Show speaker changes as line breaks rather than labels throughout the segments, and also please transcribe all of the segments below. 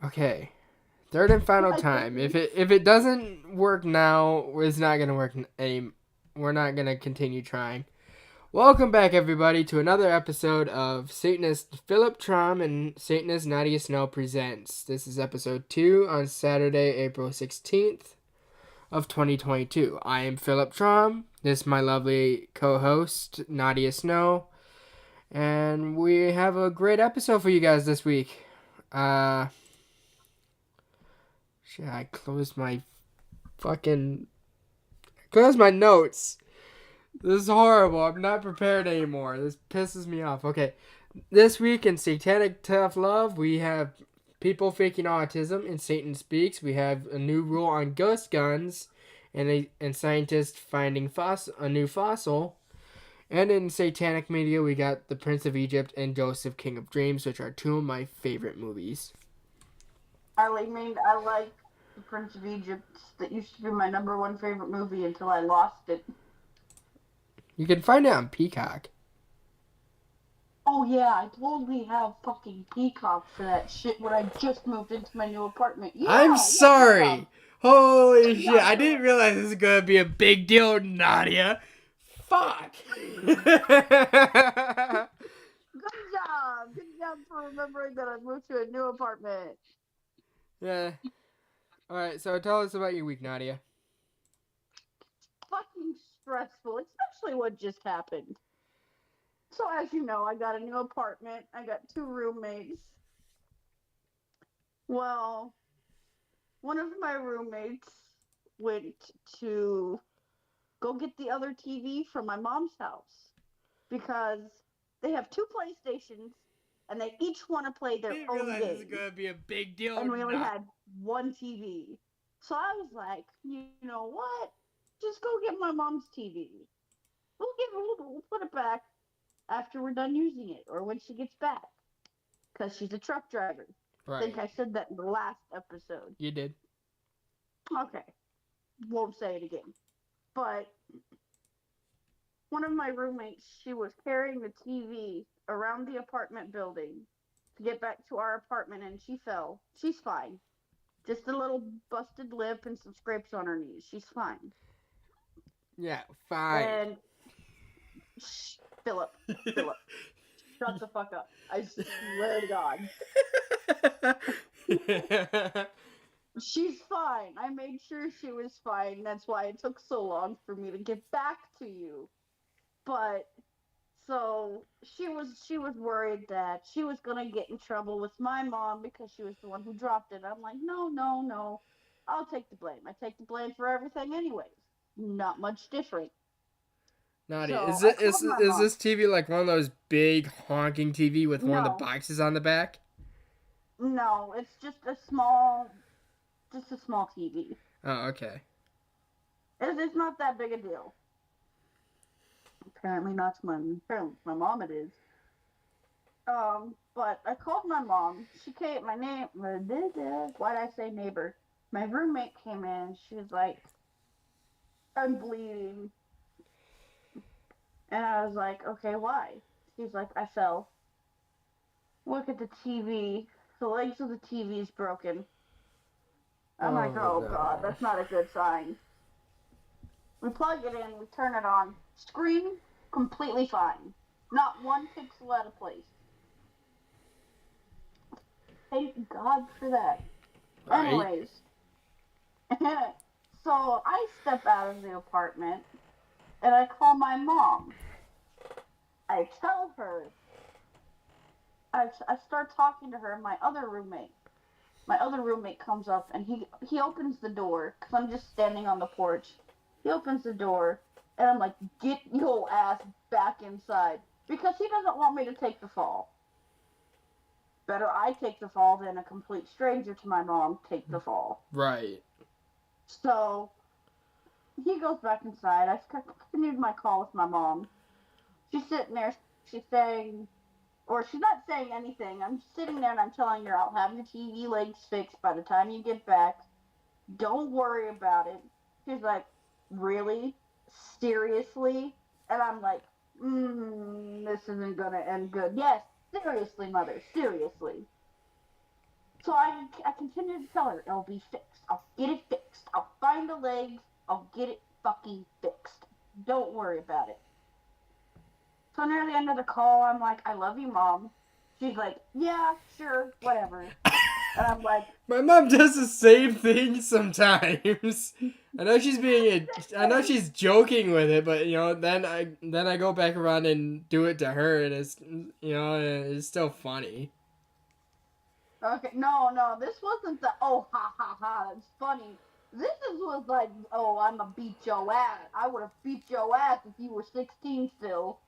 Okay. Third and final time. If it doesn't work now, it's not gonna work any. We're not gonna continue trying. Welcome back, everybody, to another episode of Satanist Philip Traum and Satanist Naadia Snow presents. This is episode 2 on Saturday, April 16th of 2022. I am Philip Traum. This is my lovely co-host Naadia Snow, and we have a great episode for you guys this week. Shit, I closed my notes. This is horrible. I'm not prepared anymore. This pisses me off. Okay. This week in Satanic Tough Love, we have people faking autism in Satan Speaks. We have a new rule on ghost guns and scientists finding a new fossil. And in Satanic Media, we got The Prince of Egypt and Joseph, King of Dreams, which are two of my favorite movies.
I like The Prince of Egypt. That used to be my number one favorite movie until I lost it.
You can find it on Peacock.
Oh yeah, I totally have fucking Peacock for that shit when I just moved into my new apartment. Yeah,
I'm sorry. Holy shit, I didn't realize this was gonna be a big deal, Naadia. Fuck.
Good job. Good job for remembering that I moved to a new apartment.
Yeah. Alright, so tell us about your week, Naadia.
Fucking stressful, especially what just happened. So as you know, I got a new apartment. I got 2 roommates. Well, one of my roommates went to go get the other TV from my mom's house because they have 2 PlayStations and they each want to play their own game. I didn't realize
this is gonna be a big deal.
And we only had 1 TV. So I was like, you know what? Just go get my mom's TV. We'll put it back after we're done using it or when she gets back. Because she's a truck driver. Right. I think I said that in the last episode.
You did.
Okay. Won't say it again. But one of my roommates, she was carrying the TV around the apartment building to get back to our apartment and she fell. She's fine. Just a little busted lip and some scrapes on her knees. She's fine.
Yeah, fine.
And Philip, shut the fuck up. I swear to God. She's fine. I made sure she was fine. That's why it took so long for me to get back to you. But so she was worried that she was gonna get in trouble with my mom because she was the one who dropped it. I'm like, no. I'll take the blame. I take the blame for everything anyways. Not much different.
Naadia, so is this TV like one of those big honking TV with one of the boxes on the back?
No, it's just a small TV.
Oh, okay.
It's not that big a deal. Apparently not to my mom it is. But I called my mom. She came, why'd I say neighbor? My roommate came in. She was like, I'm bleeding. And I was like, okay, why? She's like, I fell. Look at the TV. The legs of the TV is broken. I'm like, oh no. God, that's not a good sign. We plug it in, we turn it on. Screen, completely fine. Not one pixel out of place. Thank God for that. Right. Anyways. So I step out of the apartment and I call my mom. I tell her. I start talking to her, my other roommate. My other roommate comes up and he opens the door because I'm just standing on the porch. He opens the door and I'm like, get your ass back inside because he doesn't want me to take the fall. Better I take the fall than a complete stranger to my mom take the fall.
Right.
So he goes back inside. I continued my call with my mom. She's sitting there. She's saying, or she's not saying anything. I'm sitting there and I'm telling her I'll have your TV legs fixed by the time you get back. Don't worry about it. She's like, really? Seriously? And I'm like, this isn't going to end good. Yes, seriously, mother, seriously. So I continued to tell her, it'll be fixed. I'll get it fixed. I'll find the legs. I'll get it fucking fixed. Don't worry about it. So near the end of the call, I'm like, I love you, Mom. She's like, yeah, sure, whatever. And I'm like,
My mom does the same thing sometimes. I know she's joking with it, but then I go back around and do it to her, and it's still funny.
okay, no, this wasn't the, oh, ha, ha, ha, it's funny. Was like, oh, I'm gonna beat your ass. I would have beat your ass if you were 16 still.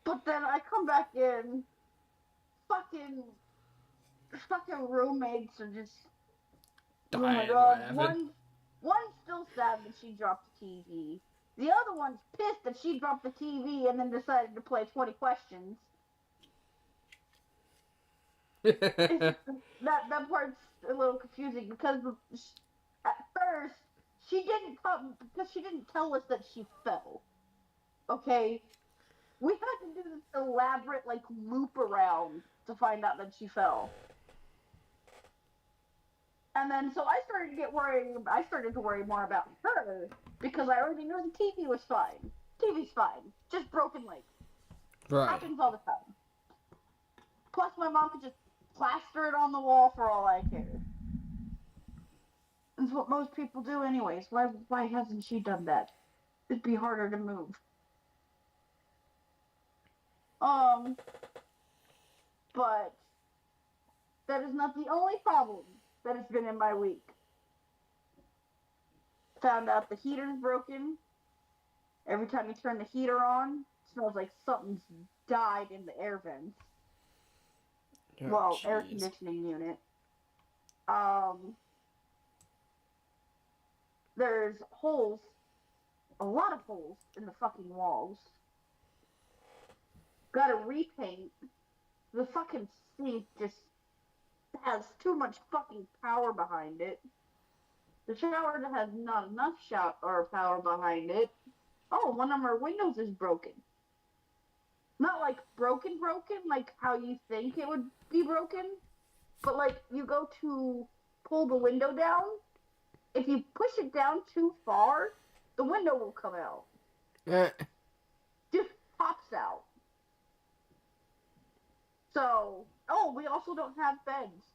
But then I come back in, fucking roommates are just, oh my god, one's still sad that she dropped the TV. The other one's pissed that she dropped the TV and then decided to play 20 questions. That part's a little confusing because at first she didn't tell us that she fell. Okay, we had to do this elaborate like loop around to find out that she fell. And then so I started to worry more about her because I already knew the TV was fine. TV's fine, just broken legs.
Right.
Happens all the time. Plus, my mom could just plaster it on the wall for all I care. That's what most people do, anyways. Why hasn't she done that? It'd be harder to move. But that is not the only problem that has been in my week. Found out the heater's broken. Every time you turn the heater on, it smells like something's died in the air vents. Air conditioning unit. There's holes, a lot of holes in the fucking walls. Gotta repaint. The fucking sink just has too much fucking power behind it. The shower has not enough power behind it. Oh, one of our windows is broken. Not like broken, like how you think it would be broken, but like you go to pull the window down, if you push it down too far, the window will come out. Just pops out. So, we also don't have beds.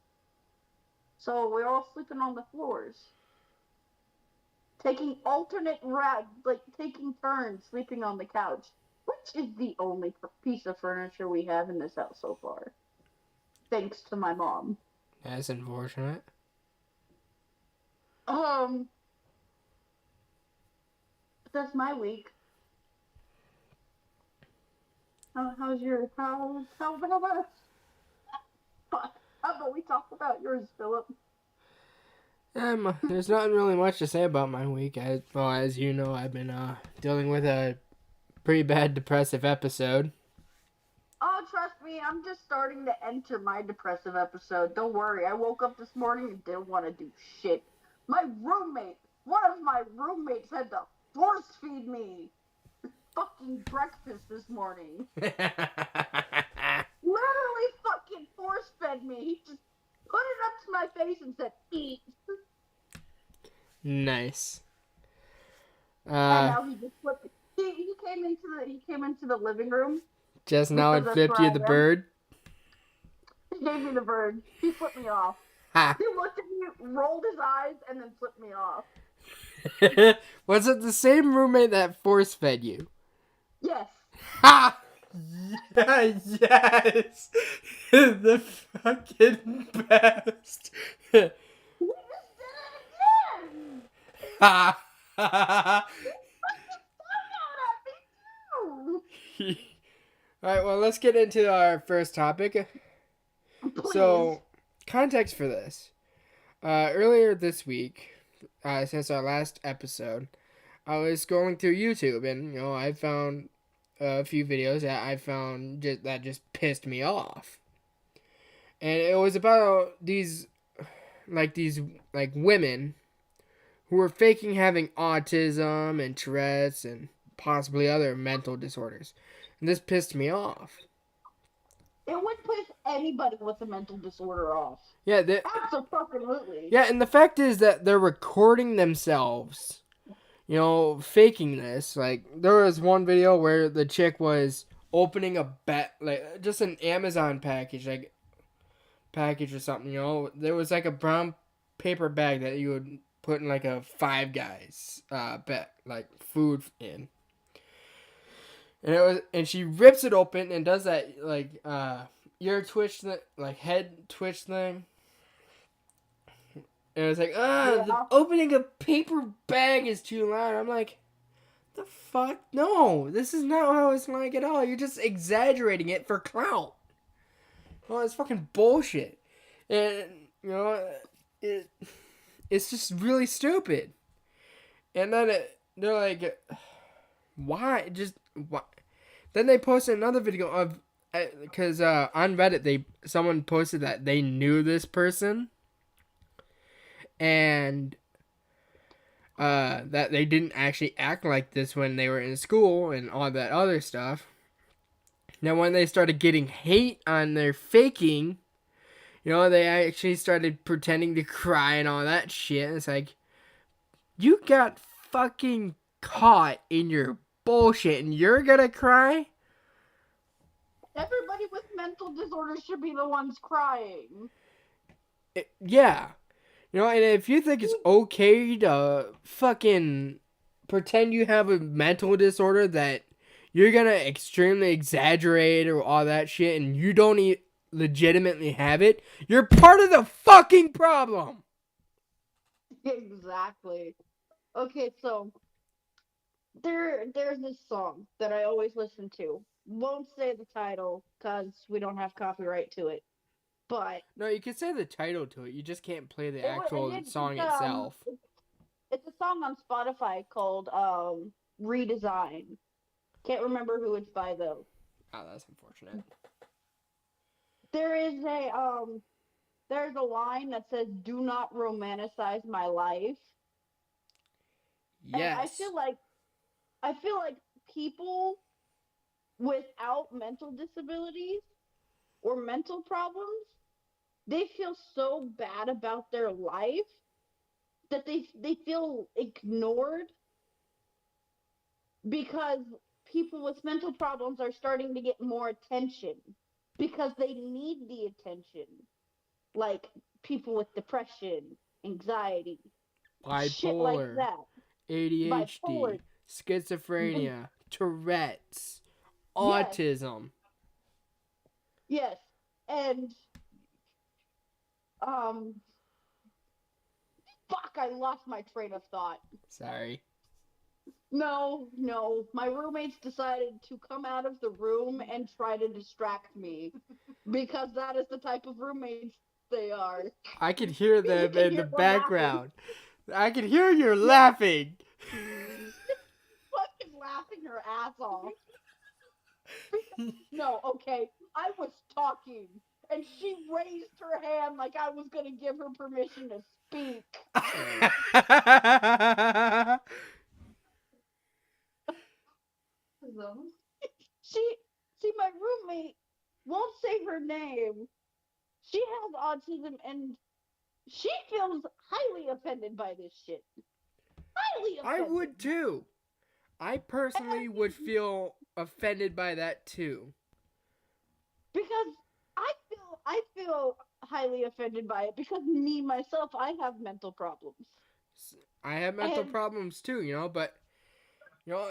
So we're all sleeping on the floors. Taking taking turns sleeping on the couch, which is the only piece of furniture we have in this house so far. Thanks to my mom.
That's unfortunate.
That's my week. How about we talk about yours, Philip?
There's not really much to say about my week. As you know, I've been dealing with a pretty bad depressive episode.
Oh, trust me, I'm just starting to enter my depressive episode. Don't worry, I woke up this morning and didn't want to do shit. One of my roommates had to force feed me fucking breakfast this morning. Literally fucking force fed me. He just put it up to my face and said, eat.
Nice.
And now he just flipped it. He came into the living room.
Just now and flipped you the bird?
He gave me the bird. He flipped me off.
Ha.
He looked at me, rolled his eyes, and then flipped me off.
Was it the same roommate that force fed you?
Yes.
Ha! Yeah, yes! The fucking best!
We just did it again!
Ha! Alright, well, let's get into our first topic.
Please.
So, context for this. Earlier this week, since our last episode, I was going through YouTube and, I found a few videos that I found that just pissed me off. And it was about these women who were faking having autism and Tourette's and possibly other mental disorders. And this pissed me off.
It would piss anybody with a mental disorder off.
Yeah,
Absolutely.
yeah, and the fact is that they're recording themselves, faking this. Like, there was one video where the chick was opening a like just an Amazon package, like package or something. There was like a brown paper bag that you would put in like a Five Guys like food in. And she rips it open and does that like ear twitch like head twitch thing. And it was like, the
Yeah.
opening a paper bag is too loud. I'm like, the fuck? No, this is not how it's like at all. You're just exaggerating it for clout. Well, it's fucking bullshit. And, it, it's just really stupid. And then they're like, why? Just, why? Then they posted another video of, because on Reddit, someone posted that they knew this person. And that they didn't actually act like this when they were in school and all that other stuff. Now, when they started getting hate on their faking, they actually started pretending to cry and all that shit. And it's like, you got fucking caught in your bullshit and you're gonna cry?
Everybody with mental disorders should be the ones crying.
Yeah. And if you think it's okay to fucking pretend you have a mental disorder that you're gonna extremely exaggerate or all that shit and you don't legitimately have it, you're part of the fucking problem.
Exactly. Okay, so there's this song that I always listen to. Won't say the title because we don't have copyright to it. But
No, you can say the title to it. You just can't play the actual song
it's,
itself.
it's a song on Spotify called Redesign. Can't remember who it's by though.
Oh, that's unfortunate.
There is there's a line that says "Do not romanticize my life," and
Yes.
I feel like people without mental disabilities or mental problems, they feel so bad about their life that they feel ignored because people with mental problems are starting to get more attention because they need the attention. Like people with depression, anxiety, shit like
Bipolar,
that. Bipolar.
ADHD, schizophrenia, Tourette's,
Yes,
autism.
yes. And um fuck, I lost my train of thought.
Sorry.
No, no. My roommates decided to come out of the room and try to distract me because that is the type of roommates they are.
I could hear
You
them
can
in the
hear them laughing.
background. I could hear you
Yeah,
laughing.
fucking laughing her ass off. No, okay. I was talking and she raised her hand like I was going to give her permission to speak. She, see, my roommate won't say her name. She has autism and she feels highly offended by this shit. Highly
I
offended.
would too. I personally would
And
feel offended by that too.
because I feel highly offended by it because me myself I have mental problems.
I have mental
And
problems too, but you know,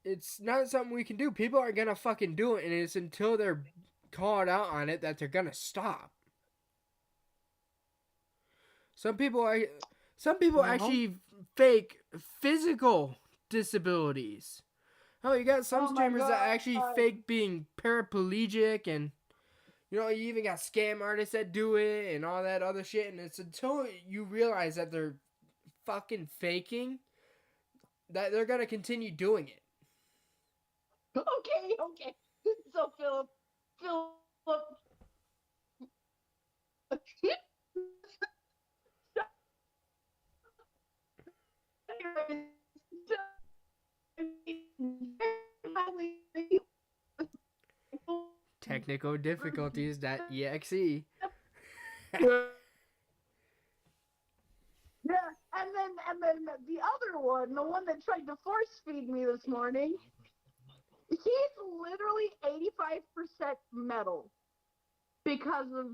it's not something we can do. People are gonna fucking do it, and it's until they're called out on it that they're gonna stop. Some people are, some people
no.
actually fake physical disabilities. Oh, you got some
Oh my
streamers that
god.
actually fake being paraplegic, and you even got scam artists that do it and all that other shit. And it's until you realize that they're fucking faking that they're gonna continue doing it.
Okay, okay. So Philip
Technical difficulties.exe.
Yeah, and then the other one, the one that tried to force feed me this morning, he's literally 85% metal because of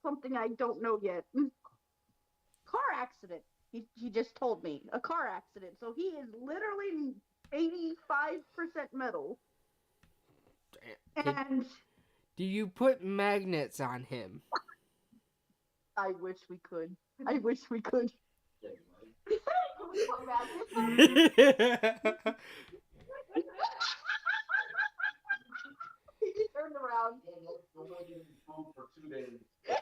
something I don't know yet. Car accident. He just told me a car accident. So he is literally 85% metal. And
do you put magnets on him?
I wish we could. I wish we could. Can we put magnets on him? He turned around. For 2 days. He's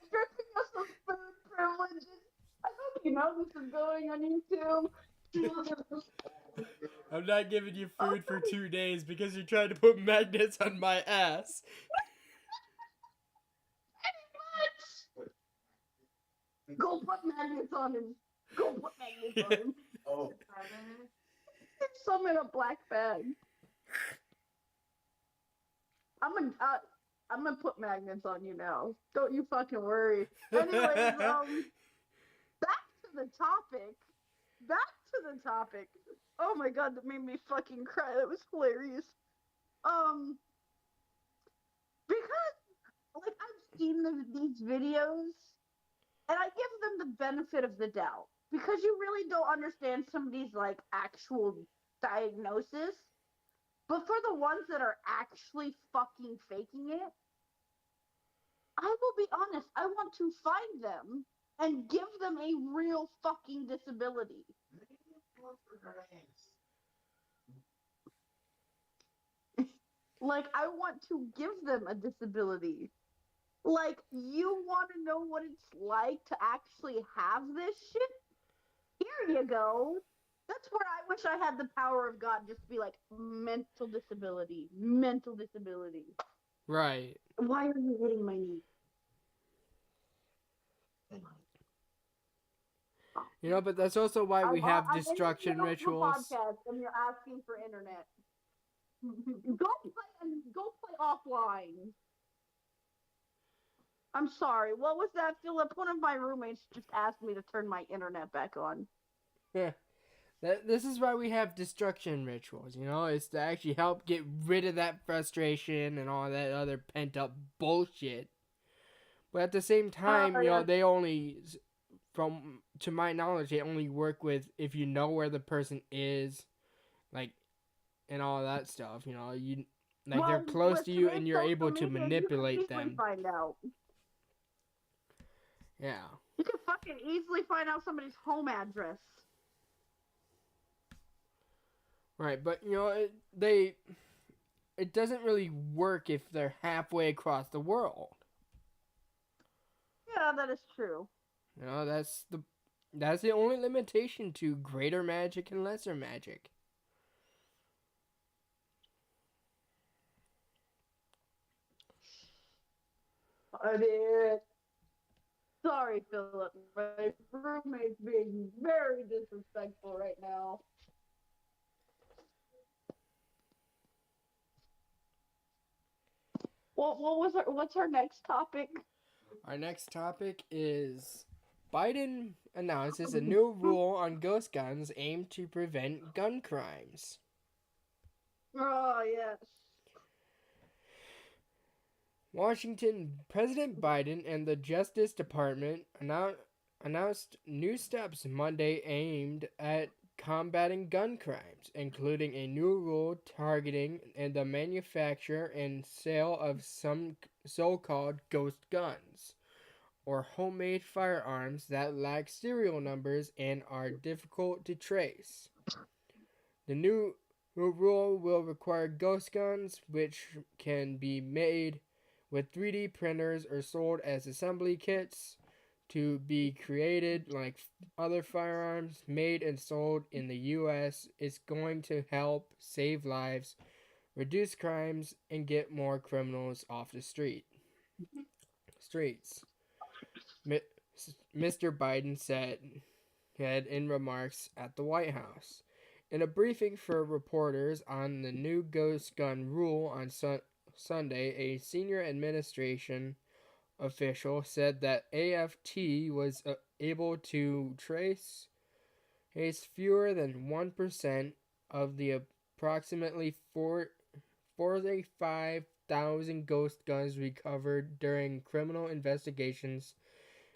stripping us of food privileges. I hope you know this is going on YouTube.
I'm not giving you food for 2 days because you're trying to put magnets on my ass.
Go put magnets on him. Go put magnets on him. Oh. There's some in a black bag. I'm gonna put magnets on you now. Don't you fucking worry. Anyways, back to the topic. Oh my god, that made me fucking cry. That was hilarious. Because like I've seen these videos, and I give them the benefit of the doubt because you really don't understand somebody's like actual diagnosis. But for the ones that are actually fucking faking it, I will be honest, I want to find them and give them a real fucking disability. Like, I want to give them a disability. Like, you want to know what it's like to actually have this shit? Here you go. That's where I wish I had the power of God, just be like, mental disability.
Right.
Why are you hitting my knee?
You know, but that's also why we have destruction rituals.
Podcast and you're asking for internet. Go play offline. I'm sorry. What was that, Philip? One of my roommates just asked me to turn my internet back on.
Yeah. This is why we have destruction rituals, you know? It's to actually help get rid of that frustration and all that other pent-up bullshit. But at the same time, you know, they only, to my knowledge, they only work with if you know where the person is, like, and all that stuff, you know? They're close to you and you're able to manipulate them.
Find out.
Yeah.
You can fucking easily find out somebody's home address.
Right, but you know, it doesn't really work if they're halfway across the world.
Yeah, that is true.
You know, that's the only limitation to greater magic and lesser magic.
I did. Sorry, Philip. My roommate's being very disrespectful right now. What's our next topic?
Our next topic is Biden announces a new rule on ghost guns aimed to prevent gun crimes.
Oh, yes.
Washington President Biden and the Justice Department announced new steps Monday aimed at combating gun crimes, including a new rule targeting the manufacture and sale of some so-called ghost guns, or homemade firearms that lack serial numbers and are difficult to trace. The new rule will require ghost guns, which can be made with 3D printers or sold as assembly kits, to be created like other firearms made and sold in the U.S. It's going to help save lives, reduce crimes, and get more criminals off the streets. Mr. Biden said in remarks at the White House. In a briefing for reporters on the new ghost gun rule on Sunday, a senior administration official said that AFT was able to trace fewer than 1% of the approximately 45,000 ghost guns recovered during criminal investigations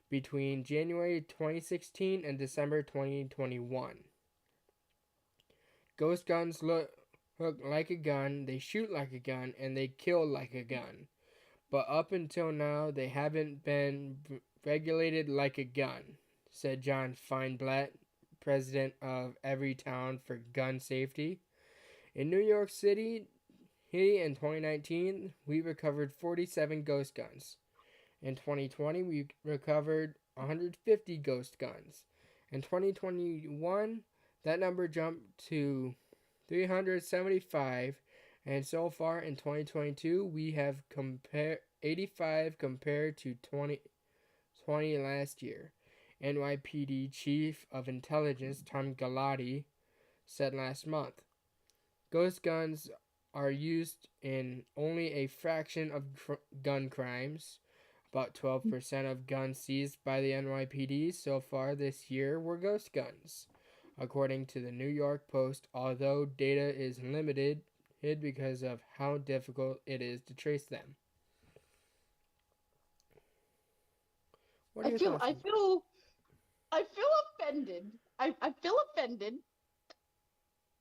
between January 2016 and December 2021. Ghost guns look like a gun, they shoot like a gun, and they kill like a gun. But up until now, they haven't been regulated like a gun, said John Feinblatt, president of Everytown for Gun Safety. In New York City, in 2019, we recovered 47 ghost guns. In 2020, we recovered 150 ghost guns. In 2021, that number jumped to 375, and so far in 2022, we have 85 compared to 2020 last year. NYPD Chief of Intelligence Tom Galati said last month. Ghost guns are used in only a fraction of gun crimes. About 12% of guns seized by the NYPD so far this year were ghost guns, according to the New York Post, although data is limited because of how difficult it is to trace them. What are your thoughts?
I feel offended. I feel offended.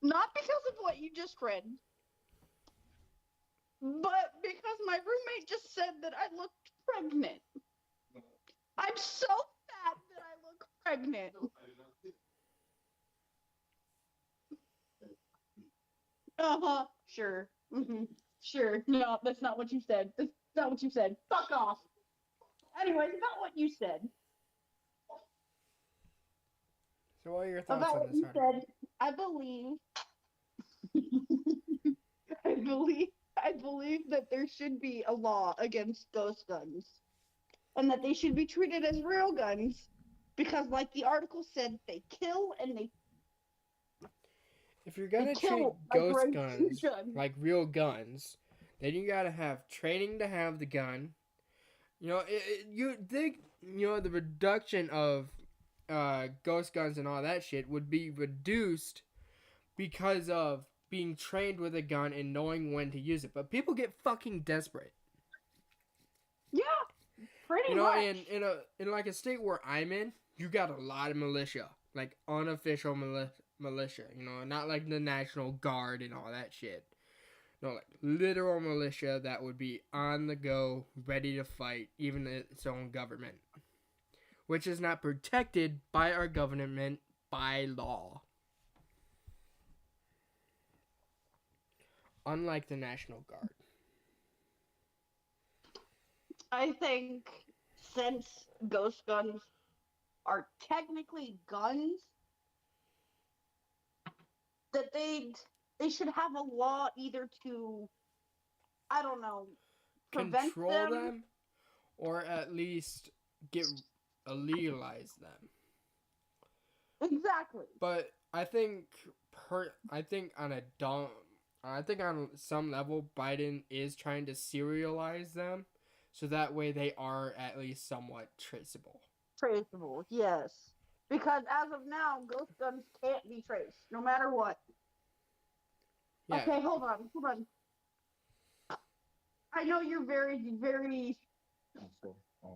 Not because of what you just read, but because my roommate just said that I looked pregnant. I'm so fat that I look pregnant. Uh-huh. Sure. Mm-hmm. Sure. No, that's not what you said. That's not what you said. Fuck off. Anyway, it's not what you said.
So what are your thoughts
About
on
what
this
you
article?
said, I believe I believe that there should be a law against ghost guns. And that they should be treated as real guns. Because like the article said, they kill and
If you're
they
gonna
kill
treat
like
ghost
regular
guns
guns.
like real guns, then you gotta have training to have the gun. You know, you think the reduction of ghost guns and all that shit would be reduced because of being trained with a gun and knowing when to use it. But people get fucking desperate.
Yeah, pretty
You know,
much.
in like a state where I'm in, you got a lot of militia, like unofficial militia. You know, not like the National Guard and all that shit. No, like literal militia that would be on the go, ready to fight, even its own government, which is not protected by our government by law. Unlike the National Guard.
I think since ghost guns are technically guns, that they should have a law either to, I don't know, prevent
Control
them.
them, or at least get legalize them.
Exactly.
But I think on some level Biden is trying to serialize them so that way they are at least somewhat traceable.
Traceable, yes. Because as of now, ghost guns can't be traced, no matter what.
Yeah.
Okay, hold on. I know you're very, very.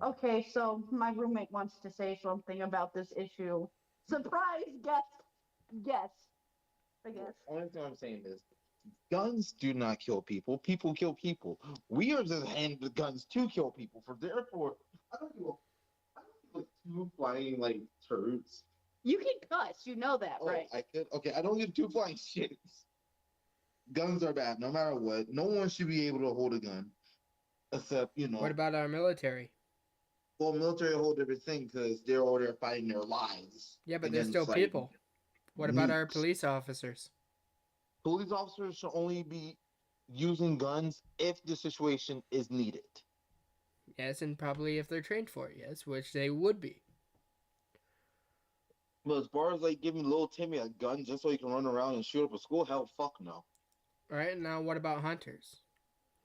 Okay, so my roommate wants to say something about this issue. Surprise guest. I guess.
Only thing I'm saying is guns do not kill people. People kill people. We are just handed the guns to kill people. For therefore, I don't give two flying like turds.
You can cuss, you know that, right?
I could. Okay, I don't give two flying shits. Guns are bad, no matter what. No one should be able to hold a gun, except
What about our military?
well, military hold different thing because they're over there fighting their lives.
Yeah, but they're still
Against like
people. What about our
nukes.
police officers?
Police officers should only be using guns if the situation is needed.
Yes, and probably if they're trained for it, yes, which they would be.
But as far as like giving little Timmy a gun just so he can run around and shoot up a school, hell, fuck no.
Alright, now what about hunters?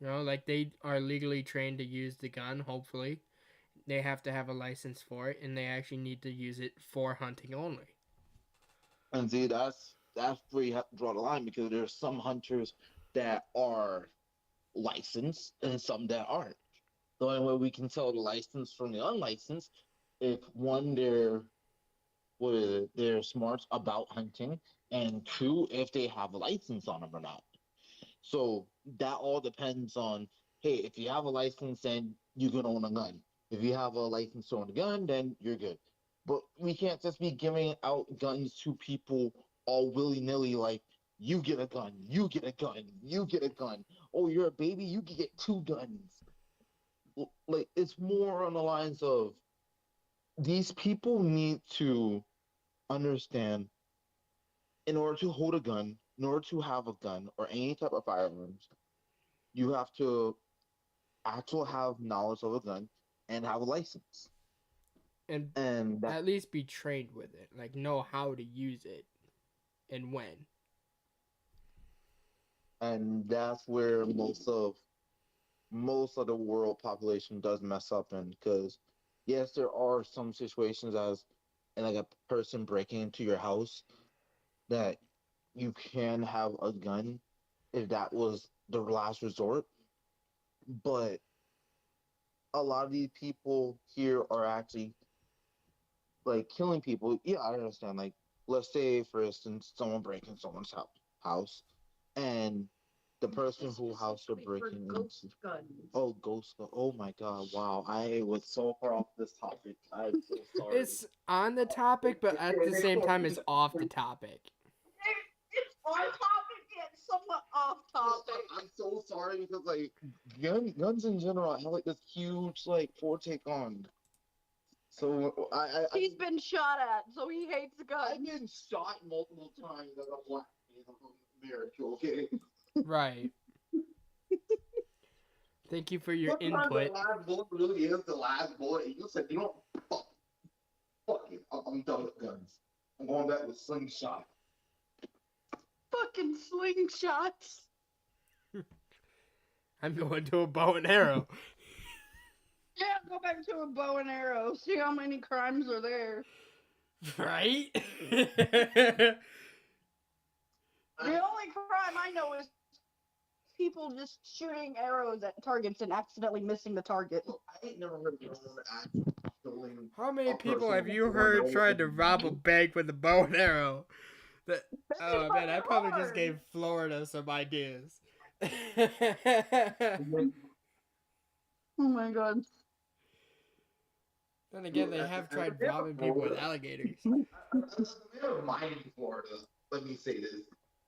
You know, like they are legally trained to use the gun, hopefully. They have to have a license for it, and they actually need to use it for hunting only.
And see, that's where you have to draw the line because there's some hunters that are licensed and some that aren't. The only way we can tell the licensed from the unlicensed if one they're smart about hunting, and two if they have a license on them or not. So that all depends on, hey, if you have a license, then you can own a gun. If you have a license to own a gun, then you're good. But we can't just be giving out guns to people all willy nilly, like, you get a gun, you get a gun, you get a gun. Oh, you're a baby, you can get two guns. Like, it's more on the lines of these people need to understand in order to hold a gun, in order to have a gun or any type of firearms, you have to actually have knowledge of a gun and have a license.
And
And that
at least be trained with it. Like, know how to use it and when.
and that's where most of the world population does mess up in, because yes, there are some situations as and like a person breaking into your house that you can have a gun if that was the last resort, but a lot of these people here are actually like killing people. Yeah, I understand. Like, let's say, for instance, someone breaking someone's house, and the person who house they're breaking into. Oh, ghost gun. Oh my god! Wow, I was so far off this topic. I'm so sorry.
It's on the topic, but at the same time, it's off the topic.
It's on topic yet somewhat off topic.
I'm so sorry because like guns in general, I have like this huge like forte on. So
He's been shot at, so he hates guns.
I've been shot multiple times as a black man in America. Okay.
Right. Thank you for your
Sometimes
input.
the last bullet really is the last bullet. You said, you know, fuck it. I'm done with guns. I'm going back with slingshot.
Fucking slingshots.
I'm going to a bow and arrow.
Yeah, go back to a bow and arrow. See how many crimes are there.
Right?
The only crime I know is people just shooting arrows at targets and accidentally missing the target.
I ain't never heard of anyone actually killing.
How many
a
people
person
have you
with
heard
one
tried to
bullet.
rob a bank with a bow and arrow? That,
That's
oh man, I
fucking
probably just
hard.
gave Florida some ideas.
Oh my god.
Then again, they have tried robbing people with alligators.
Never mind Florida. Let me say this.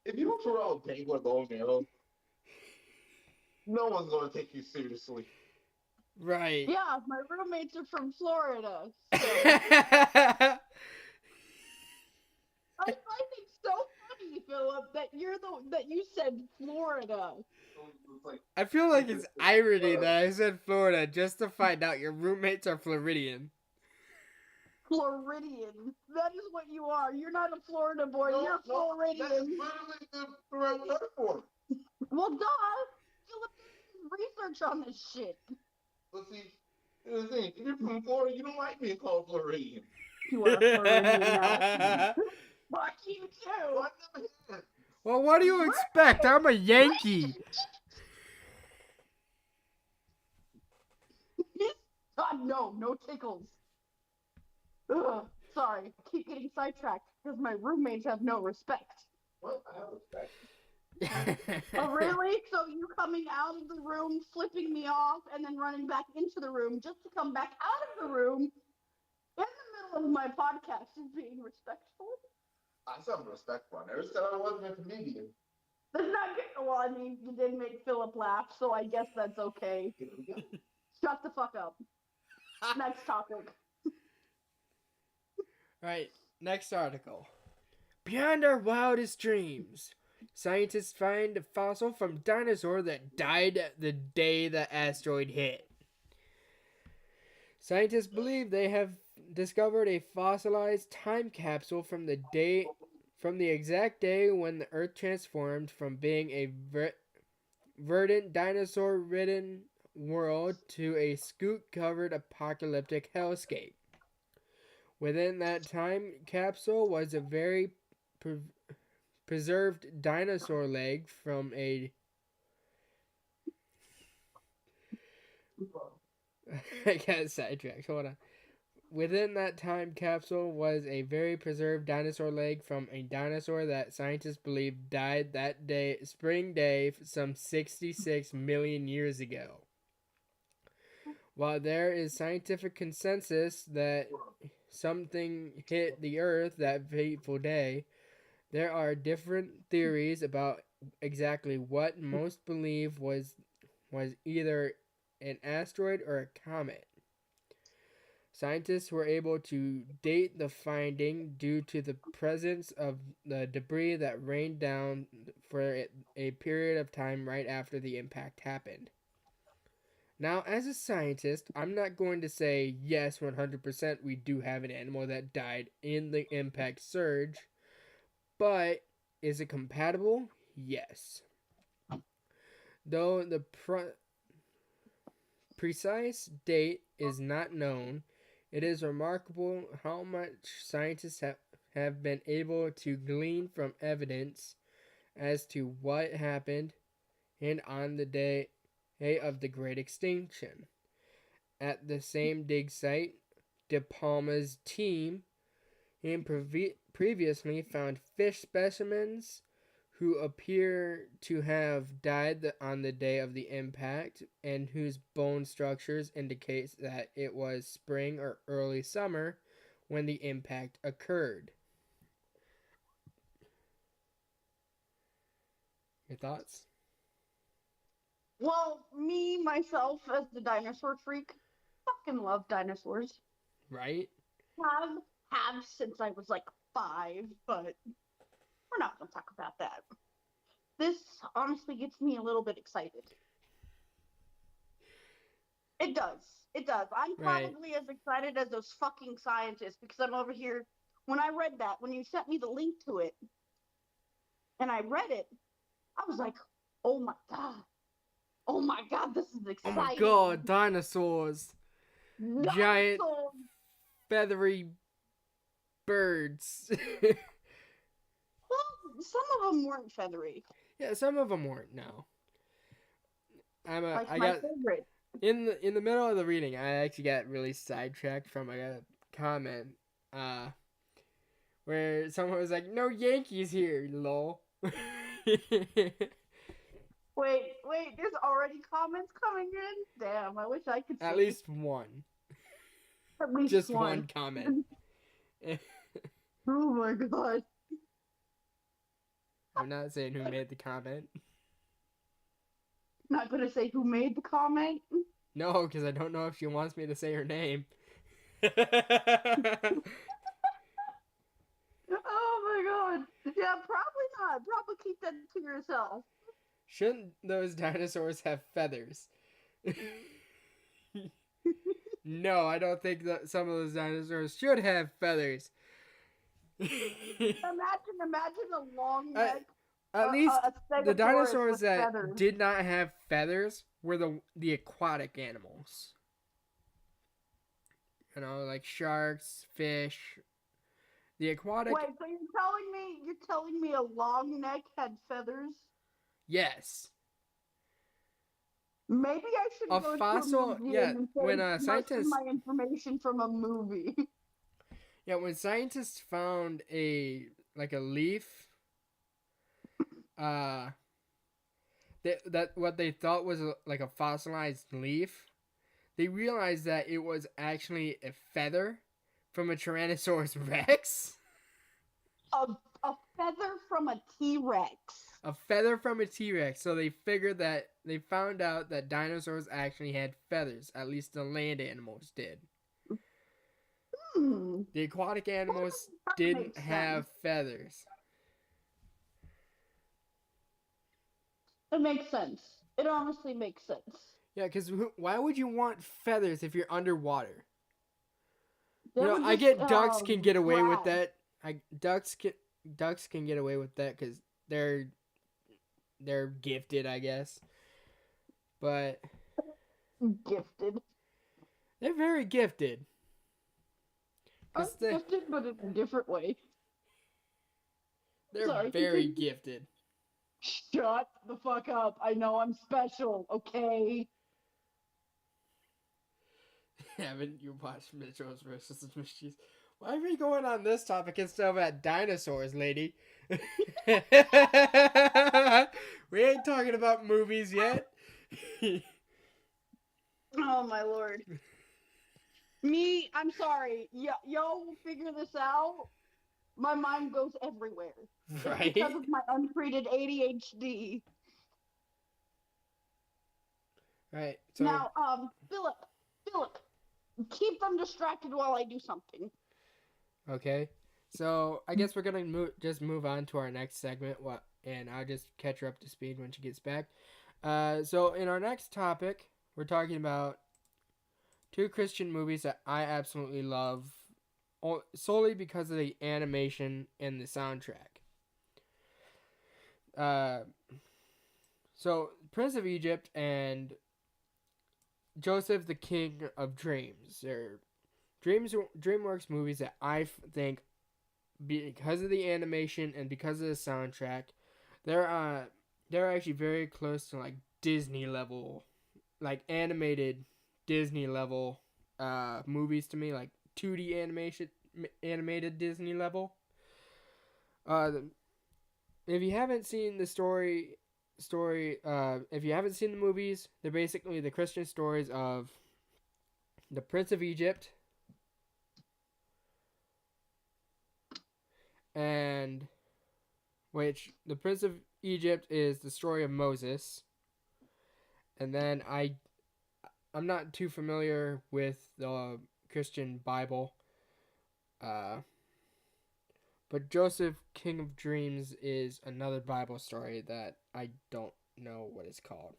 If you don't throw out a bank with a bow and arrow, no one's going to take you seriously.
Right.
Yeah, my roommates are from Florida. So. I think it's so funny, Philip, that you said Florida.
I feel like it's irony that I said Florida just to find out your roommates are Floridian.
Floridian. That is what you are. You're not a Florida boy.
No,
You're
no,
Floridian.
That's literally the right word for it.
Well, duh. Philip did research on this shit.
But see, here's the thing. If you're from Florida, you don't like being called Floridian.
You are a Floridian now. Fuck you too.
What the heck?
Well, what do you expect? I'm a Yankee.
God, no tickles. Ugh, sorry, I keep getting sidetracked because my roommates have no respect.
What? I have respect.
Oh, really? So you coming out of the room, flipping me off, and then running back into the room just to come back out of the room in the middle of my podcast is being respectful?
I said I'm respectful. I never said I wasn't a comedian.
That's not good. Well, I mean, you did make Philip laugh, so I guess that's okay.
Here we go.
Shut the fuck up. Next topic.
Right, next article. Beyond our wildest dreams, scientists find a fossil from dinosaur that died the day the asteroid hit. Scientists believe they have discovered a fossilized time capsule from the exact day when the Earth transformed from being a verdant dinosaur-ridden world to a scoot-covered apocalyptic hellscape. Within that time capsule was a very preserved dinosaur leg from a I got sidetracked. Hold on. Within that time capsule was a very preserved dinosaur leg from a dinosaur that scientists believe died that day, spring day, some 66 million years ago. While there is scientific consensus that something hit the Earth that fateful day, there are different theories about exactly what most believe was either an asteroid or a comet. Scientists were able to date the finding due to the presence of the debris that rained down for a period of time right after the impact happened. Now, as a scientist, I'm not going to say yes, 100% we do have an animal that died in the impact surge, but is it compatible? Yes. Though the precise date is not known, it is remarkable how much scientists have been able to glean from evidence as to what happened and on the day of the Great Extinction. At the same dig site, De Palma's team previously found fish specimens who appear to have died on the day of the impact and whose bone structures indicate that it was spring or early summer when the impact occurred. Your thoughts?
Well, me, myself, as the dinosaur freak, fucking love dinosaurs.
Right?
Have since I was like 5, but we're not going to talk about that. This honestly gets me a little bit excited. It does. It does. I'm probably as excited as those fucking scientists because I'm over here. When I read that, when you sent me the link to it, and I read it, I was like, oh my God. Oh my God, this is exciting.
Oh my God, dinosaurs. Giant feathery birds.
Well, some of them weren't feathery.
Yeah, some of them weren't. No.
I got favorite.
In the middle of the reading, I actually got really sidetracked from a comment, where someone was like, "No Yankees here, lol."
Wait, there's already comments coming in? Damn, I wish I could see.
At least one.
At least
just one comment.
Oh my God.
I'm not saying who made the comment.
Not gonna say who made the comment.
No, because I don't know if she wants me to say her name.
Oh my God. Yeah, probably not. Probably keep that to yourself.
Shouldn't those dinosaurs have feathers? No, I don't think that some of those dinosaurs should have feathers.
Imagine a long neck.
At least the dinosaurs that
feathers.
did not have feathers were the aquatic animals. You know, like sharks, fish. The aquatic.
Wait, so you're telling me a long neck had feathers?
Yes.
Maybe I should go
fossil,
to a museum
yeah,
and say,
when scientists
my information from a movie.
Yeah, when scientists found a leaf, that what they thought was like a fossilized leaf, they realized that it was actually a feather from a Tyrannosaurus Rex.
A feather from a T-Rex.
A feather from a T-Rex. So they found out that dinosaurs actually had feathers. At least the land animals did. The aquatic animals didn't have feathers.
It makes sense. It honestly makes sense.
Yeah, because why would you want feathers if you're underwater? I get ducks can get away with that. Ducks can get away with that because they're gifted, I guess. but
Gifted.
they're very gifted.
I'm
'Cause
gifted, but in a different way.
they're
Sorry.
very gifted.
Shut the fuck up. I know I'm special, okay?
Haven't you watched Mitchell's versus the Machines? Why are we going on this topic instead of at dinosaurs, lady? We ain't talking about movies yet.
Oh my lord. Me, I'm sorry. Y'all will figure this out. My mind goes everywhere. It's
Right?
because of my untreated ADHD.
Right. So
Now, Philip, keep them distracted while I do something.
okay. So I guess we're gonna just move on to our next segment. And I'll just catch her up to speed when she gets back. So in our next topic, we're talking about two Christian movies that I absolutely love, solely because of the animation and the soundtrack. So Prince of Egypt and Joseph the King of Dreams. They're DreamWorks movies that I think, because of the animation and because of the soundtrack, they're actually very close to like Disney level, like animated Disney level movies to me, like 2D animated Disney level. If you haven't seen the story, if you haven't seen the movies, they're basically the Christian stories of the Prince of Egypt and which the Prince of Egypt is the story of Moses, and then I'm not too familiar with the Christian Bible, but Joseph King of Dreams is another Bible story that I don't know what it's called.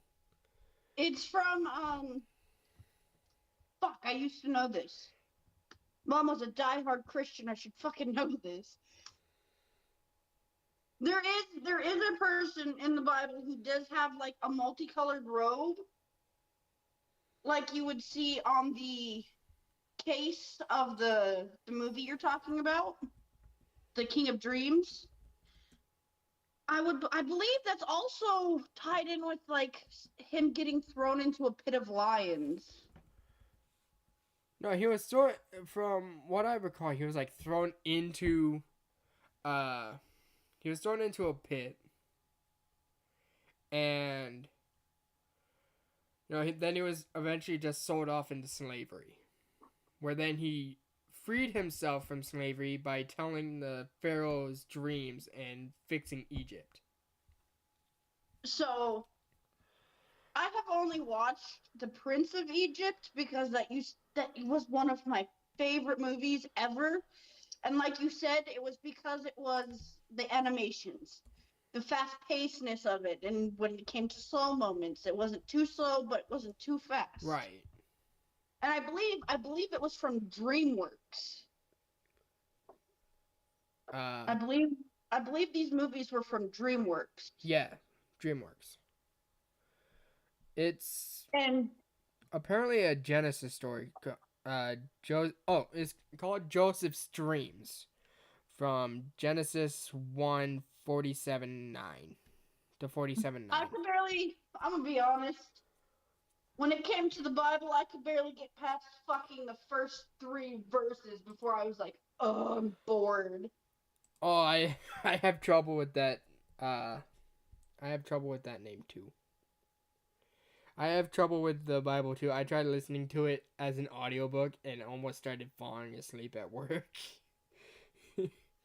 It's from, fuck, I used to know this. Mom was a diehard Christian. I should fucking know this. There is a person in the Bible who does have like a multicolored robe, like you would see on the case of the movie you're talking about, the King of Dreams. I believe that's also tied in with like him getting thrown into a pit of lions.
No, from what I recall, he was like thrown into he was thrown into a pit, and then he was eventually just sold off into slavery, where then he freed himself from slavery by telling the pharaoh's dreams and fixing Egypt.
So I have only watched The Prince of Egypt because that was one of my favorite movies ever. And like you said, it was because it was the animations, the fast pacedness of it, and when it came to slow moments, it wasn't too slow, but it wasn't too fast.
Right.
And I believe it was from DreamWorks. I believe these movies were from DreamWorks.
Yeah, DreamWorks. It's
And
apparently a Genesis story. It's called Joseph's Dreams from Genesis 1:47:9 to 47:9.
I'm gonna be honest, when it came to the Bible, I could barely get past fucking the first 3 verses before I was like, oh, I'm bored.
Oh, I have trouble with that. I have trouble with that name too. I have trouble with the Bible too. I tried listening to it as an audiobook and almost started falling asleep at work.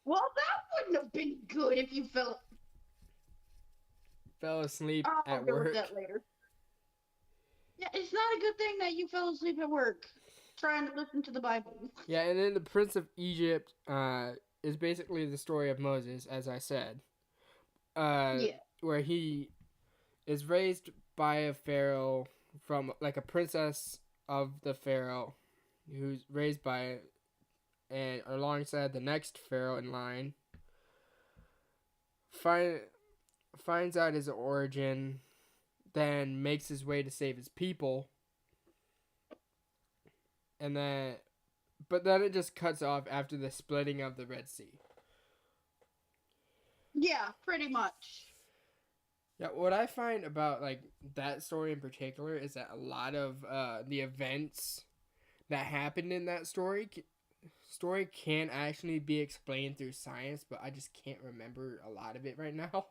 Well, that wouldn't have been good if you fell
asleep
I'll
at
deal
work.
with that later. Yeah, it's not a good thing that you fell asleep at work trying to listen to the Bible.
Yeah, and then the Prince of Egypt is basically the story of Moses, as I said.
Yeah.
Where he is raised by a pharaoh, from like a princess of the pharaoh, who's raised by and alongside the next pharaoh in line. Finds out his origin, then makes his way to save his people, and but then it just cuts off after the splitting of the Red Sea.
Yeah, pretty much.
Yeah, what I find about like that story in particular is that a lot of the events that happened in that story can actually be explained through science, but I just can't remember a lot of it right now.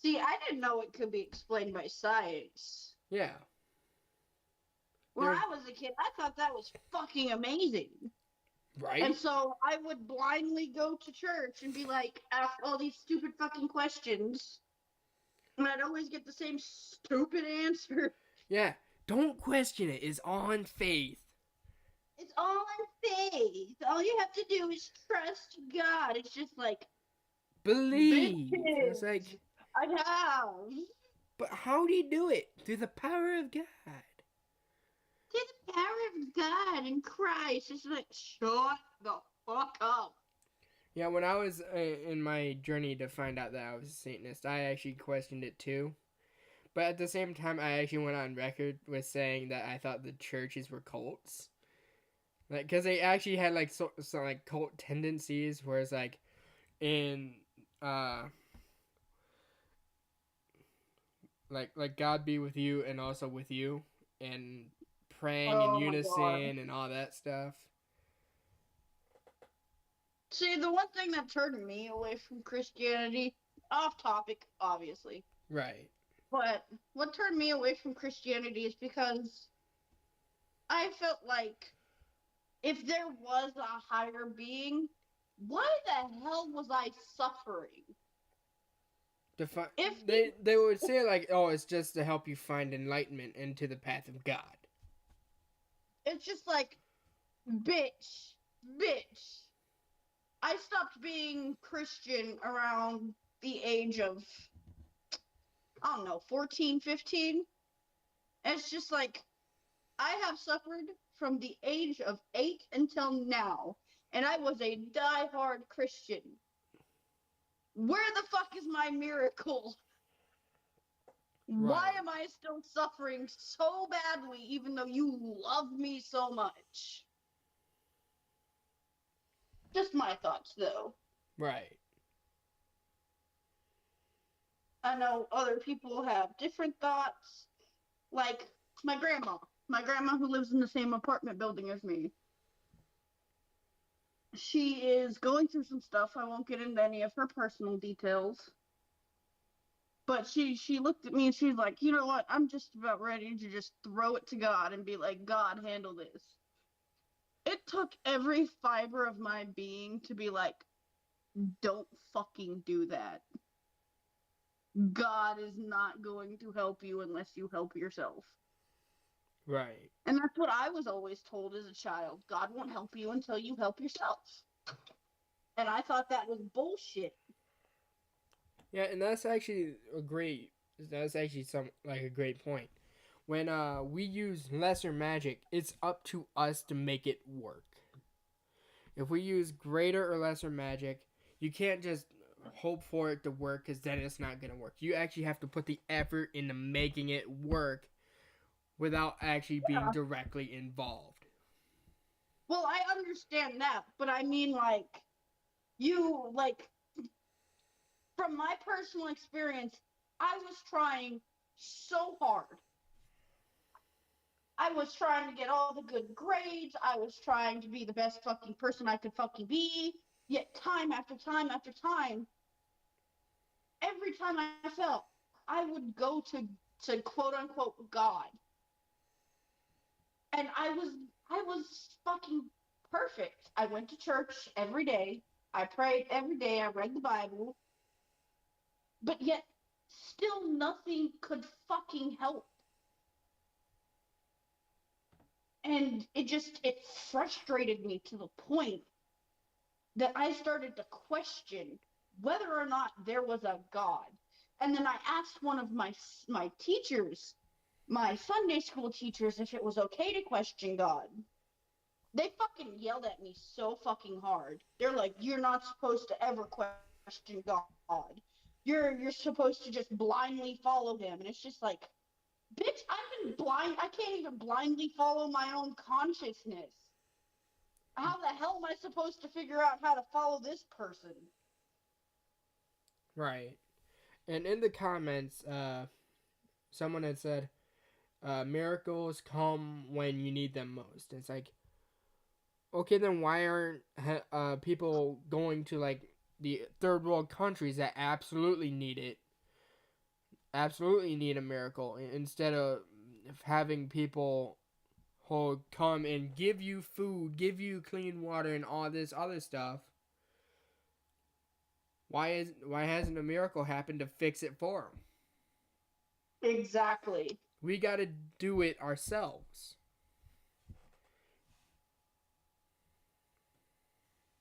See, I didn't know it could be explained by science.
Yeah.
When I was a kid, I thought that was fucking amazing.
Right?
And so I would blindly go to church and be like, ask all these stupid fucking questions. And I'd always get the same stupid answer.
Yeah. Don't question it. It's on faith.
It's all in faith. All you have to do is trust God. It's just like,
Believe. It's
bitches,
like,
I have.
but how do you do it? Through the power of God.
To the power of God and Christ. It's like, shut the fuck up.
Yeah, when I was in my journey to find out that I was a Satanist, I actually questioned it too. But at the same time, I actually went on record with saying that I thought the churches were cults. Like, because they actually had like some like cult tendencies, whereas like in like God be with you and also with you, and praying in
Oh my God.
unison and all that stuff.
See, the one thing that turned me away from Christianity, off topic, obviously,
Right.
but what turned me away from Christianity is because I felt like if there was a higher being, why the hell was I suffering? If
They would say like, oh, it's just to help you find enlightenment into the path of God.
it's just like, bitch, bitch. I stopped being Christian around the age of, I don't know, 14, 15. And it's just like, I have suffered from the age of 8 until now, and I was a die-hard Christian. Where the fuck is my miracle? Why
Right.
am I still suffering so badly even though you love me so much? Just my thoughts, though.
Right.
I know other people have different thoughts. Like my grandma who lives in the same apartment building as me. She is going through some stuff. I won't get into any of her personal details. But she looked at me and she's like, you know what? I'm just about ready to just throw it to God and be like, God, handle this. It took every fiber of my being to be like, don't fucking do that. God is not going to help you unless you help yourself.
Right.
And that's what I was always told as a child. God won't help you until you help yourself. And I thought that was bullshit.
Yeah, and that's actually a great. That's actually some like a great point. When we use lesser magic, it's up to us to make it work. If we use greater or lesser magic, you can't just hope for it to work because then it's not gonna work. You actually have to put the effort into making it work without actually being
Yeah.
directly involved.
Well, I understand that, but I mean, like, you, like, from my personal experience, I was trying so hard. I was trying to get all the good grades. I was trying to be the best fucking person I could fucking be. Yet time after time after time, every time I felt, I would go to quote unquote God. And I was fucking perfect. I went to church every day. I prayed every day. I read the Bible. But yet still nothing could fucking help. And it frustrated me to the point that I started to question whether or not there was a God. And then I asked one of my teachers, my Sunday school teachers, if it was okay to question God. They fucking yelled at me so fucking hard. They're like, "You're not supposed to ever question God. you're supposed to just blindly follow him, and it's just like, bitch, I've been blind. I can't even blindly follow my own consciousness. How the hell am I supposed to figure out how to follow this person?
Right. And in the comments, someone had said, miracles come when you need them most. It's like, okay, then why aren't people going to like the third world countries that absolutely need it? Absolutely need a miracle instead of having people who come and give you food, give you clean water, and all this other stuff. Why hasn't a miracle happened to fix it for them?
Exactly.
We got to do it ourselves.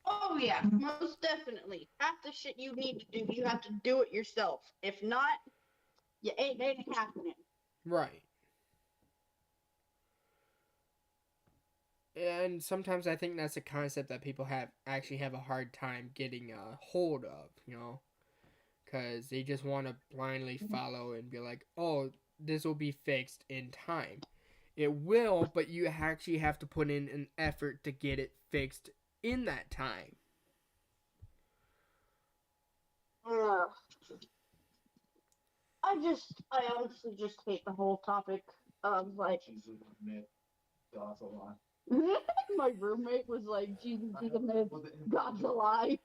Oh yeah, most definitely. Half the shit you need to do, you have to do it yourself. If not, you ain't happening.
Right. And sometimes I think that's a concept that people actually have a hard time getting a hold of, because they just want to blindly follow and be like, oh, this will be fixed in time. It will, but you actually have to put in an effort to get it fixed in that time.
I honestly just hate the whole topic of like.
Jesus is a myth. God's a lie.
My roommate was like, Jesus is a myth, God's a lie.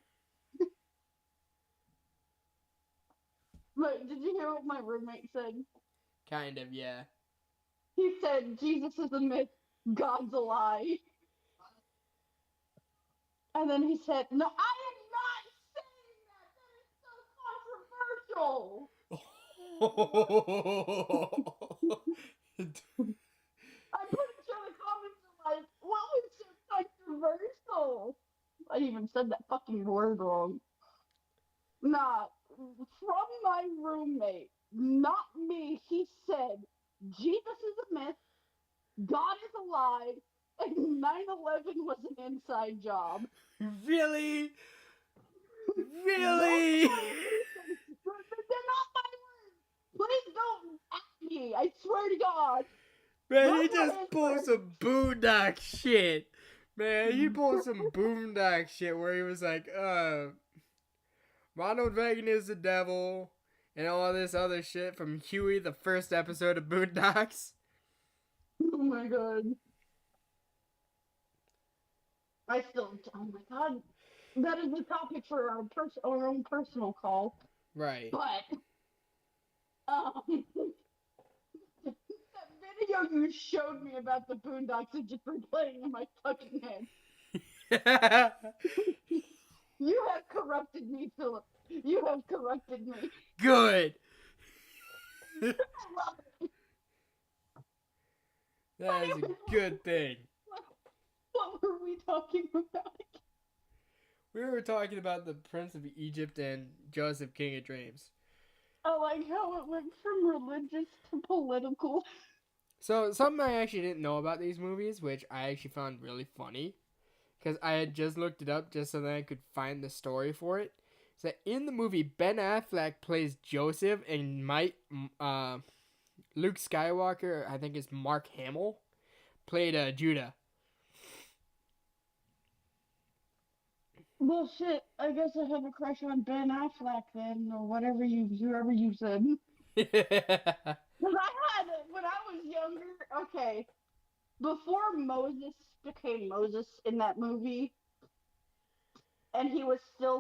But did you hear what my roommate said?
Kind of, yeah.
He said, Jesus is a myth, God's a lie. And then he said, no, I am not saying that. That is so controversial. I'm pretty sure the comments are like, what was so controversial? I even said that fucking word wrong. Nah, from my roommate, not me, he said, Jesus is a myth, God is a lie, and 9/11 was an inside job.
Really?
Those
Really?
are they're not my words. Please don't at me. I swear to God.
Man,
Those
he
were
just
his
pulled
words.
some boondock shit. Man, he pulled some boondock shit where he was like, Ronald Reagan is the devil, and all this other shit from Huey, the first episode of Boondocks.
Oh my God. Oh my God. That is the topic for our own personal call.
Right.
But, that video you showed me about the Boondocks is just replaying in my fucking head. You have corrupted me, Philip. You have corrupted me.
Good.
I love it.
That is a good thing.
What were we talking about?
We were talking about the Prince of Egypt and Joseph, King of Dreams.
I like how it went from religious to political.
So, something I actually didn't know about these movies, which I actually found really funny, because I had just looked it up just so that I could find the story for it. Is that in the movie, Ben Affleck plays Joseph, and Luke Skywalker, I think is Mark Hamill, played Judah.
Well, shit. I guess I have a crush on Ben Affleck then, or whoever you said. Because I had it when I was younger. Okay, before Moses became Moses in that movie, and he was still